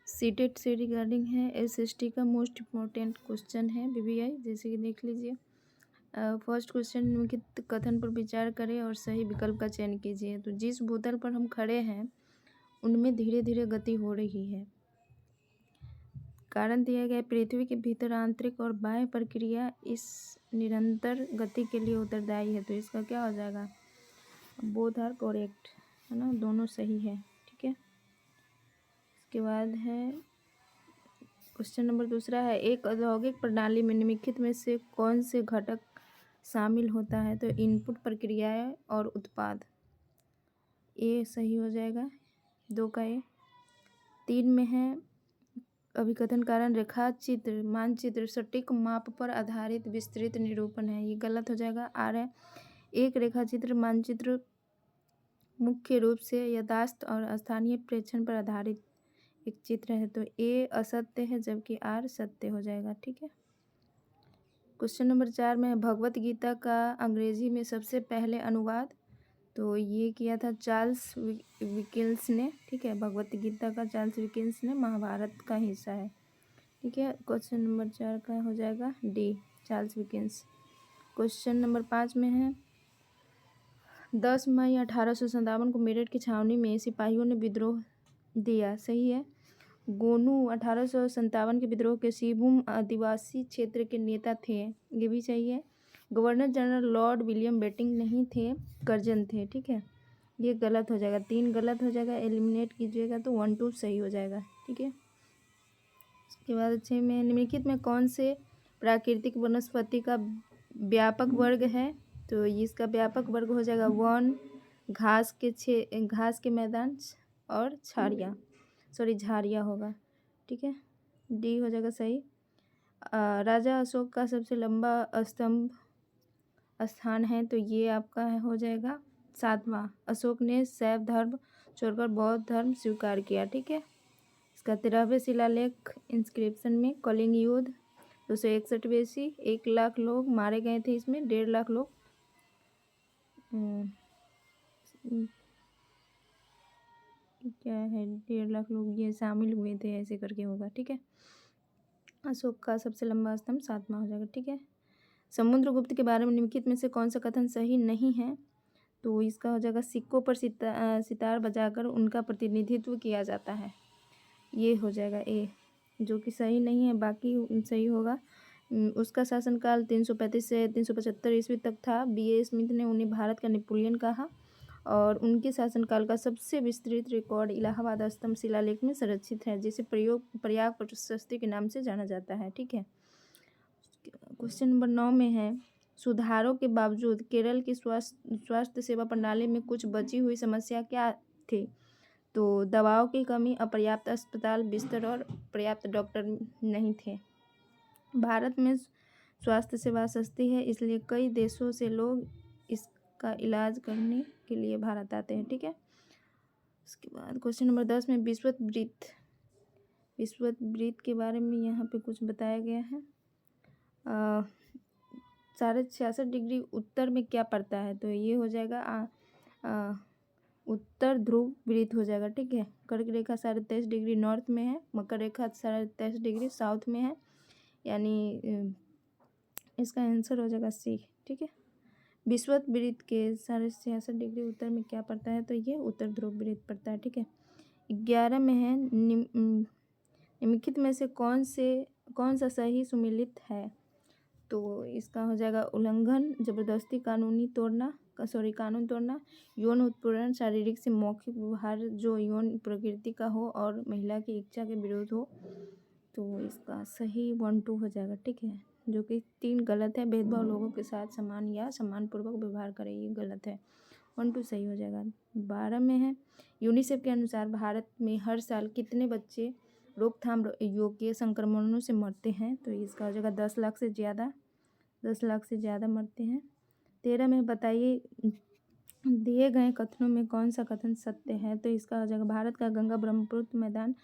CTET से regarding है। SST का मोस्ट इम्पोर्टेंट क्वेश्चन है बीबीआई, जैसे कि देख लीजिए। फर्स्ट क्वेश्चन, निम्नलिखित कथन पर विचार करें और सही विकल्प का चयन कीजिए। तो जिस भूतल पर हम खड़े हैं उनमें धीरे धीरे गति हो रही है। कारण दिया गया, पृथ्वी के भीतर आंतरिक और बाह्य प्रक्रिया इस निरंतर गति के लिए उत्तरदायी है। तो इसका क्या हो जाएगा? बोथ आर करेक्ट, है ना, दोनों सही है। ठीक है, इसके बाद है क्वेश्चन नंबर दूसरा है, एक औद्योगिक प्रणाली में निम्नलिखित में से कौन से घटक शामिल होता है? तो इनपुट, प्रक्रियाएं और उत्पाद। ए सही हो जाएगा, 2 का ए। 3 में है, अभिकथन कारण रेखा चित्र मानचित्र सटीक माप पर आधारित विस्तृत निरूपण है। ये गलत हो जाएगा, आर है। एक रेखा चित्र मानचित्र मुख्य रूप से यथास्थ और स्थानीय प्रेक्षण पर आधारित एक चित्र है। तो ए असत्य है जबकि आर सत्य हो जाएगा। ठीक है, क्वेश्चन नंबर 4 में है, भगवत गीता का अंग्रेजी में सबसे पहले अनुवाद। तो ये किया था चार्ल्स विकिंस ने। ठीक है, भगवत गीता का चार्ल्स विकिंस ने, महाभारत का हिस्सा है। ठीक है, क्वेश्चन नंबर 4 का हो जाएगा D, Charles Wilkins. Question number 5 में है, 10 मई 1857 को मेरठ की छावनी में सिपाहियों ने विद्रोह दिया। सही है। गोनू 1857 के विद्रोह के सिंहभूम आदिवासी क्षेत्र के नेता थे। ये भी चाहिए। Governor general Lord William Bentinck नहीं थे, कर्जन थे। ठीक है, ये गलत हो जाएगा, 3 गलत हो जाएगा। एलिमिनेट कीजिएगा तो 1 2 सही हो जाएगा। ठीक है, उसके बाद अच्छे में निम्नलिखित में कौन से प्राकृतिक वनस्पति का व्यापक वर्ग है? तो इसका व्यापक वर्ग हो जाएगा वन, घास के मैदान और झाड़ियाँ होगा। ठीक है, डी हो जाएगा सही। राजा अशोक का सबसे लंबा स्तंभ स्थान है। तो ये आपका हो जाएगा 7वां। अशोक ने शैव धर्म छोड़कर बौद्ध धर्म स्वीकार किया। ठीक है, इसका 13वें शिलालेख इंस्क्रिप्शन में कलिंग युद्ध 261 BC 1 लाख लोग मारे गए थे। इसमें 1.5 लाख लोग क्या है, 1.5 लाख लोग ये शामिल हुए थे, ऐसे करके होगा। ठीक है, अशोक का सबसे लंबा स्तंभ 7वां हो जाएगा। ठीक है, समुद्रगुप्त के बारे में निम्नलिखित में से कौन सा कथन सही नहीं है? तो इसका हो जाएगा, सिक्कों पर सितार बजाकर उनका प्रतिनिधित्व किया जाता है। ये हो जाएगा ए, जो कि सही नहीं है, बाकी सही होगा। उसका शासनकाल 335 से 375 ईस्वी तक था। B.A. स्मिथ ने उन्हें भारत का नेपोलियन कहा और उनके शासनकाल का सबसे विस्तृत रिकॉर्ड इलाहाबाद स्तंभ शिलालेख में संरक्षित है, जिसे प्रयाग प्रशस्ति के नाम से जाना जाता है। ठीक है, क्वेश्चन नंबर 9 में है, सुधारों के बावजूद केरल की स्वास्थ्य सेवा प्रणाली में कुछ बची हुई समस्या क्या थी? तो दवाओं की कमी, अपर्याप्त अस्पताल बिस्तर और पर्याप्त डॉक्टर नहीं थे। भारत में स्वास्थ्य सेवा सस्ती है, इसलिए कई देशों से लोग इसका इलाज करने के लिए भारत आते हैं। ठीक है, उसके बाद क्वेश्चन नंबर 10 में विषुवत वृत्त के बारे में यहाँ पे कुछ बताया गया है। 66.5 डिग्री उत्तर में क्या पड़ता है? तो ये हो जाएगा उत्तर ध्रुव वृत्त हो जाएगा। ठीक है, कर्क रेखा 23.5 डिग्री नॉर्थ में है, मकर रेखा 23.5 डिग्री साउथ में है, यानी इसका आंसर हो जाएगा सी। ठीक है, विषुवत वृत्त के 66.5 डिग्री उत्तर में क्या पड़ता है? तो ये उत्तर ध्रुव वृत्त पड़ता है। ठीक है, 11 में है, निम्नलिखित में से कौन सा सही सुमेलित है? तो इसका हो जाएगा उल्लंघन, जबरदस्ती कानून तोड़ना, यौन उत्पीड़न, शारीरिक से मौखिक व्यवहार जो यौन प्रकृति का हो और महिला की इच्छा के विरुद्ध हो। तो इसका सही 1 2 हो जाएगा। ठीक है, जो कि 3 गलत है। भेदभाव, लोगों के साथ समान या सम्मानपूर्वक व्यवहार करें, ये गलत है। 1 2 सही हो जाएगा। 12 में है, यूनिसेफ के अनुसार भारत में हर साल कितने बच्चे रोकथाम योग्य संक्रमणों से मरते हैं? तो इसका हो जाएगा 10 लाख से ज़्यादा मरते हैं। 13 में बताइए, दिए गए कथनों में कौन सा कथन सत्य है? तो इसका हो जाएगा, भारत का गंगा ब्रह्मपुत्र मैदान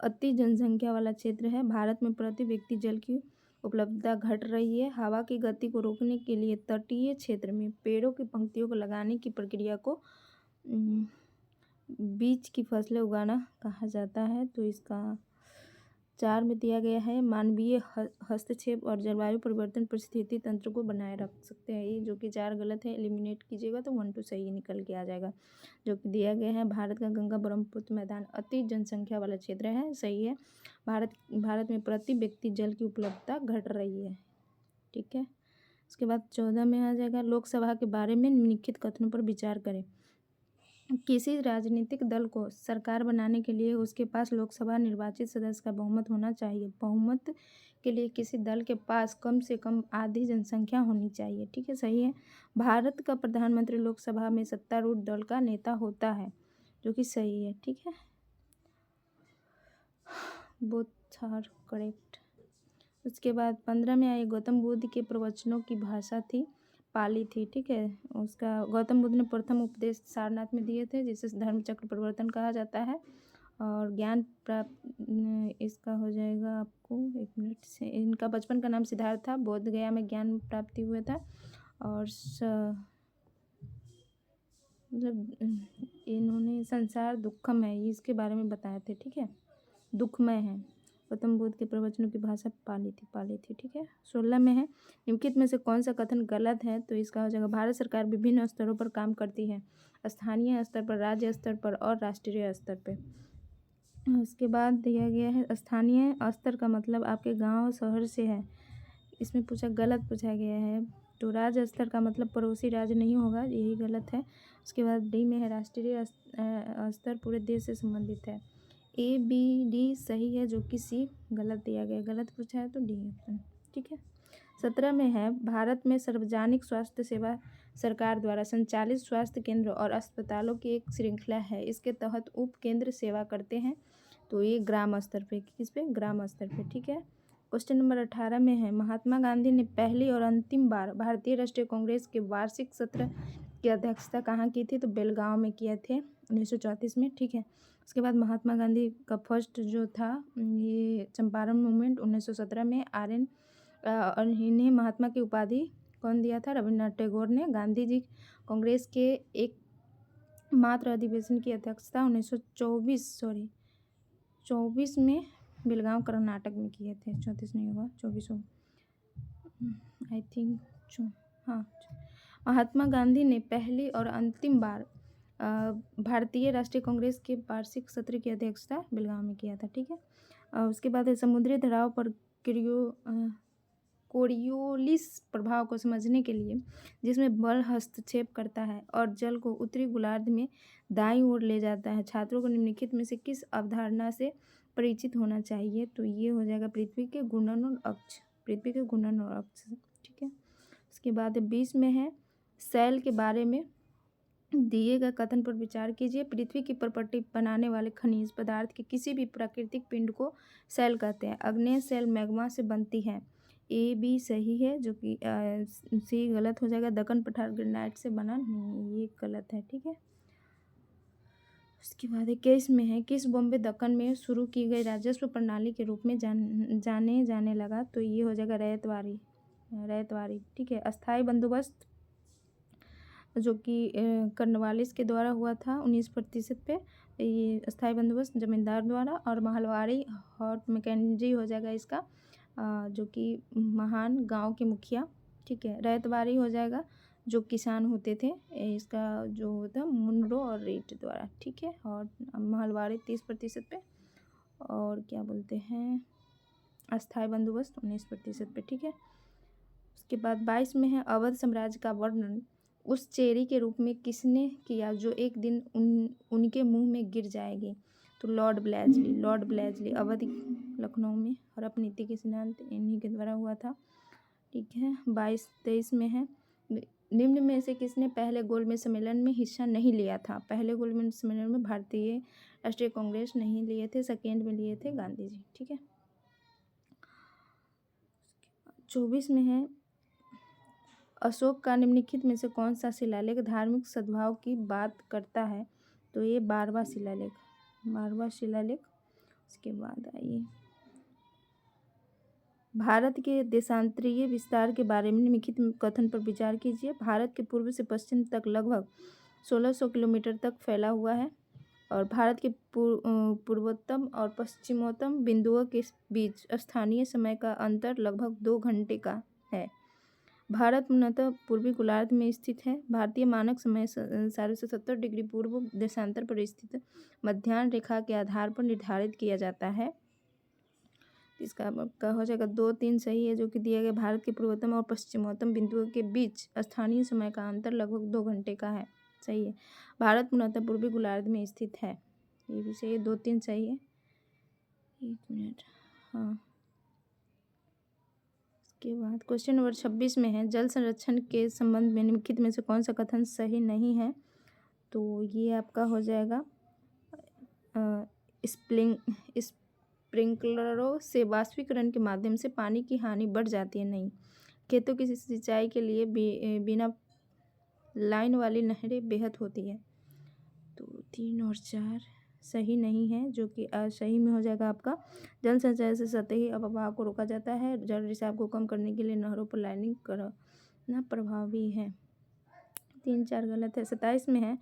अति जनसंख्या वाला क्षेत्र है। भारत में प्रति व्यक्ति जल की उपलब्धता घट रही है। हवा की गति को रोकने के लिए तटीय क्षेत्र में पेड़ों की पंक्तियों को लगाने की प्रक्रिया को बीज की फसलें उगाना कहा जाता है। तो इसका 4 में दिया गया है मानवीय हस्तक्षेप और जलवायु परिवर्तन परिस्थिति तंत्र को बनाए रख सकते हैं। ये जो कि 4 गलत है, एलिमिनेट कीजिएगा तो 1 2 सही निकल के आ जाएगा। जो कि दिया गया है भारत का गंगा ब्रह्मपुत्र मैदान अति जनसंख्या वाला क्षेत्र है, सही है। भारत में प्रति व्यक्ति जल की उपलब्धता घट रही है, ठीक है। उसके बाद 14 में आ जाएगा लोकसभा के बारे में निम्नलिखित कथनों पर विचार करें। किसी राजनीतिक दल को सरकार बनाने के लिए उसके पास लोकसभा निर्वाचित सदस्य का बहुमत होना चाहिए। बहुमत के लिए किसी दल के पास कम से कम आधी जनसंख्या होनी चाहिए, ठीक है, सही है। भारत का प्रधानमंत्री लोकसभा में सत्तारूढ़ दल का नेता होता है, जो कि सही है, ठीक है। Both are correct. उसके बाद 15 में आए गौतम बुद्ध के प्रवचनों की भाषा थी पाली थी, ठीक है। उसका गौतम बुद्ध ने प्रथम उपदेश सारनाथ में दिए थे, जिसे धर्म चक्र परिवर्तन कहा जाता है। और ज्ञान प्राप्त इसका हो जाएगा आपको 1 मिनट से। इनका बचपन का नाम सिद्धार्थ था, बोध गया में ज्ञान प्राप्ति हुआ था। और मतलब इन्होंने संसार दुखम है इसके बारे में बताए थे, ठीक है, दुखमय है। गौतम बुद्ध के प्रवचनों की भाषा पाली थी, ठीक है। 16 में है निम्नलिखित में से कौन सा कथन गलत है, तो इसका हो जाएगा भारत सरकार विभिन्न स्तरों पर काम करती है, स्थानीय स्तर पर, राज्य स्तर पर और राष्ट्रीय स्तर पर। उसके बाद दिया गया है स्थानीय स्तर का मतलब आपके गांव शहर से है, इसमें गलत पूछा गया है। तो राज्य स्तर का मतलब पड़ोसी राज्य नहीं होगा, यही गलत है। उसके बाद डी में है राष्ट्रीय स्तर पूरे देश से संबंधित है। ए बी डी सही है, जो कि सी गलत दिया गया, गलत पूछा है तो डी ऑप्शन, ठीक है। 17 में है भारत में सार्वजनिक स्वास्थ्य सेवा सरकार द्वारा संचालित स्वास्थ्य केंद्र और अस्पतालों की एक श्रृंखला है, इसके तहत उप केंद्र सेवा करते हैं। तो ये ग्राम स्तर पे, किस पे, ग्राम स्तर पे, ठीक है। क्वेश्चन नंबर 18 में है महात्मा गांधी ने पहली और अंतिम बार भारतीय राष्ट्रीय कांग्रेस के वार्षिक सत्र की अध्यक्षता कहाँ की थी, तो बेलगांव में किए थे 1934 में, ठीक है। उसके बाद महात्मा गांधी का फर्स्ट जो था ये चंपारण मूवमेंट 1917 में और इन्हें महात्मा की उपाधि कौन दिया था, रविन्द्रनाथ टैगोर ने। गांधी जी कांग्रेस के एक मात्र अधिवेशन की अध्यक्षता 1924 में बेलगांव कर्नाटक में किए थे। 34 नहीं होगा, 24 आई थिंक, हाँ। महात्मा गांधी ने पहली और अंतिम बार भारतीय राष्ट्रीय कांग्रेस के वार्षिक सत्र की अध्यक्षता बेलगांव में किया था, ठीक है। उसके बाद समुद्री धाराओं पर कोरियोलिस प्रभाव को समझने के लिए, जिसमें बल हस्तक्षेप करता है और जल को उत्तरी गोलार्ध में दाईं ओर ले जाता है, छात्रों को निम्नलिखित में से किस अवधारणा से परिचित होना चाहिए, तो ये हो जाएगा पृथ्वी के घूर्णन और अक्ष, ठीक है। उसके बाद 20 में है शैल के बारे में दिए गए कथन पर विचार कीजिए। पृथ्वी की प्रॉपर्टी बनाने वाले खनिज पदार्थ के किसी भी प्राकृतिक पिंड को शैल कहते हैं। आग्नेय शैल मैग्मा से बनती है, ए बी सही है, जो कि सी गलत हो जाएगा। दक्कन पठार ग्रेनाइट से बना नहीं, ये गलत है, ठीक है। उसके बाद 21 में है किस बॉम्बे दक्कन में शुरू की गई राजस्व प्रणाली के रूप में जाने जाने लगा, तो ये हो जाएगा रैयतवाड़ी, ठीक है। अस्थाई बंदोबस्त जो कि कर्नवालिस के द्वारा हुआ था 19% पे, ये अस्थाई बंदोबस्त जमींदार द्वारा। और महलवाड़ी हॉट मैकेंजी हो जाएगा इसका, जो कि महान गांव के मुखिया, ठीक है। रैयतवाड़ी हो जाएगा जो किसान होते थे, इसका जो होता मुनरो और रीड द्वारा, ठीक है। और महलवाड़ी 30% पे, और क्या बोलते हैं अस्थाई बंदोबस्त 19% पे, ठीक है। उसके बाद 22 में है अवध साम्राज्य का वर्णन उस चेरी के रूप में किसने किया जो एक दिन उनके मुंह में गिर जाएगी, तो लॉर्ड ब्लेजली अवध लखनऊ में हड़प नीति के सिद्धांत इन्हीं के द्वारा हुआ था, ठीक है। 23 में है निम्न में से किसने पहले गोलमेज सम्मेलन में हिस्सा नहीं लिया था। पहले गोलमेज सम्मेलन में भारतीय राष्ट्रीय कांग्रेस नहीं लिए थे, सेकेंड में लिए थे गांधी जी, ठीक है। 24 में है अशोक का निम्नलिखित में से कौन सा शिलालेख धार्मिक सद्भाव की बात करता है, तो ये 12वां शिलालेख। उसके बाद आइए भारत के देशांतरीय विस्तार के बारे में निम्नलिखित कथन पर विचार कीजिए। भारत के पूर्व से पश्चिम तक लगभग 1600 किलोमीटर तक फैला हुआ है। और भारत के पूर्वोत्तम और पश्चिमोत्तम बिंदुओं के बीच स्थानीय समय का अंतर लगभग 2 घंटे का है। भारत मूलतः पूर्वी गोलार्ध में स्थित है। भारतीय मानक समय 770 डिग्री पूर्व देशांतर पर स्थित मध्याह्न रेखा के आधार पर निर्धारित किया जाता है। इसका आपका हो जाएगा 2-3 सही है, जो कि दिया गया भारत के पूर्वोत्तम और पश्चिमोत्तम बिंदुओं के बीच स्थानीय समय का अंतर लगभग 2 घंटे का है। सही है। भारत मूलतः पूर्वी गोलार्ध में स्थित है, ये भी सही है। 2-3 सही है। 1 मिनट। हाँ, इसके बाद क्वेश्चन नंबर 26 में है, जल संरक्षण के संबंध में निम्नलिखित में से कौन सा कथन सही नहीं है? तो ये आपका हो जाएगा स्प्रिंकलरों से वाष्पीकरण के माध्यम से पानी की हानि बढ़ जाती है। नहीं, खेतों की सिंचाई के लिए बिना लाइन वाली नहरें बेहद होती है। तो 3 और 4 सही नहीं है, जो कि सही में हो जाएगा आपका जल संचय से सतही अववाह को रोका जाता है। जल रिसाव को कम करने के लिए नहरों पर लाइनिंग करना प्रभावी है। 3-4 गलत है। 27 में है,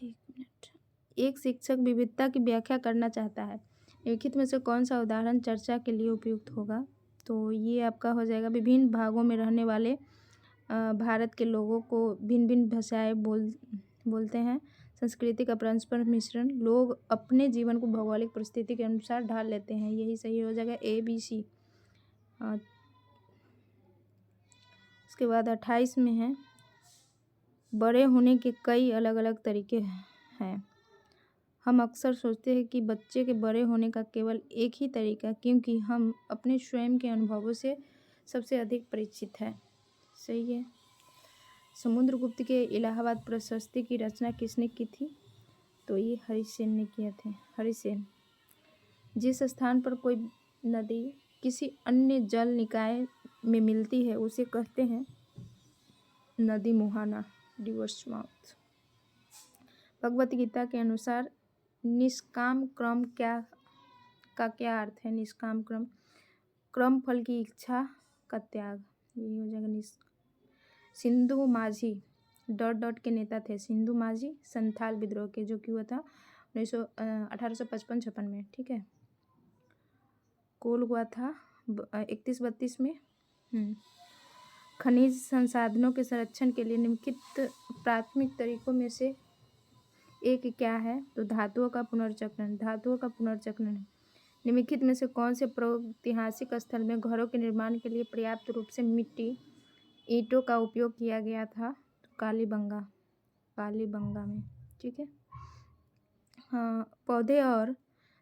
1 मिनट। एक शिक्षक विविधता की व्याख्या करना चाहता है, निम्नलिखित में से कौन सा उदाहरण चर्चा के लिए उपयुक्त होगा? तो ये आपका हो जाएगा विभिन्न भागों में रहने वाले भारत के लोगों को भिन्न भिन्न भाषाएं बोलते हैं। संस्कृति का परस्पर मिश्रण, लोग अपने जीवन को भौगोलिक परिस्थिति के अनुसार ढाल लेते हैं। यही सही हो जाएगा, ABC। उसके बाद 28 में है, बड़े होने के कई अलग अलग तरीके हैं। हम अक्सर सोचते हैं कि बच्चे के बड़े होने का केवल एक ही तरीका, क्योंकि हम अपने स्वयं के अनुभवों से सबसे अधिक परिचित हैं। सही है। समुद्रगुप्त के इलाहाबाद प्रशस्ति की रचना किसने की थी? तो ये हरिसेन ने किए थे। हरिसेन। जिस स्थान पर कोई नदी किसी अन्य जल निकाय में मिलती है उसे कहते हैं नदी मुहाना, रिवर्स माउथ। भगवत गीता के अनुसार निष्काम क्रम का क्या अर्थ है? निष्काम क्रम, क्रम फल की इच्छा का त्याग। यही हो जाएगा। सिंधु माझी ... के नेता थे। सिंधु माझी संथाल विद्रोह के, जो कि हुआ था 1855-56 में। ठीक है। कोल हुआ था 31-32 में। खनिज संसाधनों के संरक्षण के लिए निम्नलिखित प्राथमिक तरीकों में से एक क्या है? तो धातुओं का पुनर्चक्रण। धातुओं का पुनर्चक्रण। निम्नलिखित में से कौन से प्रागैतिहासिक स्थल में घरों के निर्माण के लिए पर्याप्त रूप से मिट्टी ईंटों का उपयोग किया गया था? तो कालीबंगा में। ठीक है। हाँ, पौधे और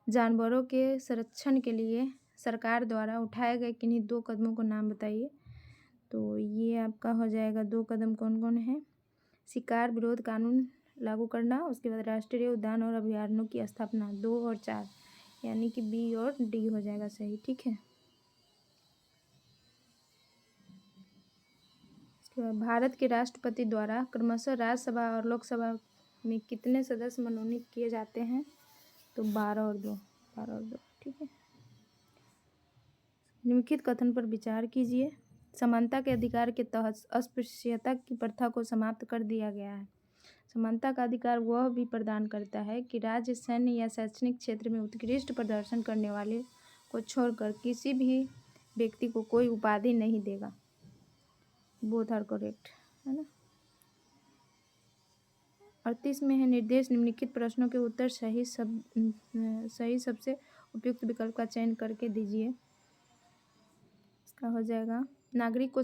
जानवरों के संरक्षण के लिए सरकार द्वारा उठाए गए किन्हीं 2 कदमों को नाम बताइए। तो ये आपका हो जाएगा 2 कदम कौन कौन है? शिकार विरोध कानून लागू करना, उसके बाद राष्ट्रीय उद्यान और अभयारण्यों की स्थापना। 2 और 4, यानी कि B और D हो जाएगा सही। ठीक है। भारत के राष्ट्रपति द्वारा क्रमशः राज्यसभा और लोकसभा में कितने सदस्य मनोनीत किए जाते हैं? तो 12 और 2। ठीक है। निम्नलिखित कथन पर विचार कीजिए। समानता के अधिकार के तहत अस्पृश्यता की प्रथा को समाप्त कर दिया गया है। समानता का अधिकार वह भी प्रदान करता है कि राज्य सैन्य या शैक्षणिक क्षेत्र में उत्कृष्ट प्रदर्शन करने वाले को छोड़कर किसी भी व्यक्ति को कोई उपाधि नहीं देगा। बोथ आर करेक्ट, है ना। 38 में है, निर्देश निम्नलिखित प्रश्नों के उत्तर सही सबसे उपयुक्त विकल्प का चयन करके दीजिए। इसका हो जाएगा नागरिकों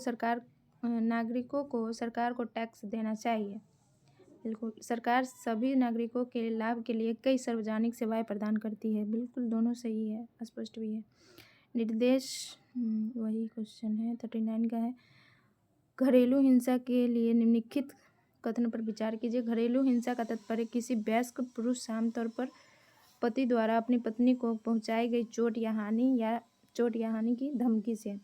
को सरकार को टैक्स देना चाहिए। बिल्कुल, सरकार सभी नागरिकों के लाभ के लिए कई सार्वजनिक सेवाएं प्रदान करती है। बिल्कुल, दोनों सही है, स्पष्ट भी है। निर्देश वही क्वेश्चन है 39 का है। घरेलू हिंसा के लिए निम्नलिखित कथन पर विचार कीजिए। घरेलू हिंसा का तात्पर्य किसी वयस्क पुरुष आमतौर पर पति द्वारा अपनी पत्नी को पहुंचाई गई चोट या हानि की धमकी से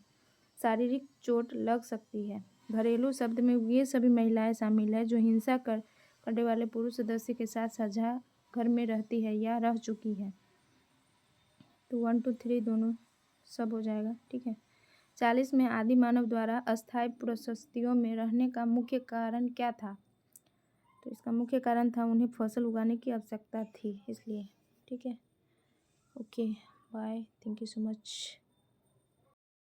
शारीरिक चोट लग सकती है। घरेलू शब्द में ये सभी महिलाएं शामिल है जो हिंसा करने वाले पुरुष सदस्य के साथ साझा घर में रहती है या रह चुकी है। तो 1 2 3 दोनों सब हो जाएगा। ठीक है। 40 में आदि मानव द्वारा अस्थायी प्रशस्तियों में रहने का मुख्य कारण क्या था? तो इसका मुख्य कारण था उन्हें फसल उगाने की आवश्यकता थी, इसलिए। ठीक है, okay, bye, thank you so much.